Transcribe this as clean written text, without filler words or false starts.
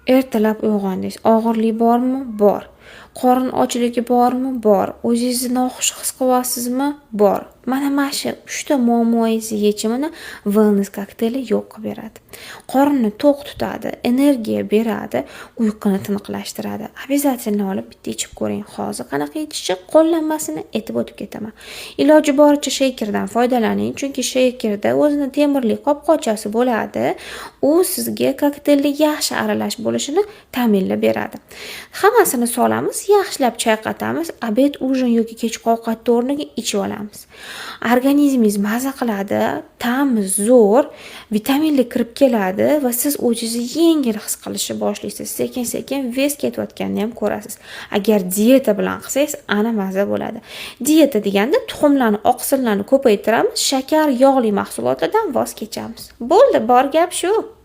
Ertalab uyg'ondingiz. Og'irlik bormi? Bor. Qorin ochligi bormi? Bor. O'zingizni noxush his qilyapsizmi? Bor. Mana shu 3 ta muammoingizni yechimini wellness kokteyli yo'q qilib beradi. Qorinni to'q tutadi, energiya beradi, uyquni tiniqlashtiradi. Обязательно olib bitta ichib ko'ring. Hozir qanaqa ichishi qo'llanmasini aytib o'tib ketaman. Iloji boricha shakerdan foydalaning, chunki shakerda o'zini temirli qopqochasi bo'ladi. U sizga kokteylni yaxshi aralash bo'lishini ta'minlab beradi. Hammasini solamiz, yaxshilab chayqatamiz, obed, ujin yoki kechki ovqatni o'rniga ichib olamiz. Organizmingiz maza qiladi, ta'mi zo'r, vitaminli kirib keladi va siz o'zingizni yengil his qilishni boshlaysiz. Sekin-sekin vес ketayotganini ham ko'rasiz. Agar dieta bilan qilsangiz, ana maza bo'ladi. Dieta deganda tuxumlarni, oqsillarni ko'paytiramiz, shakar, yog'li mahsulotlardan voz kechamiz. Bo'ldi, bor gap shu.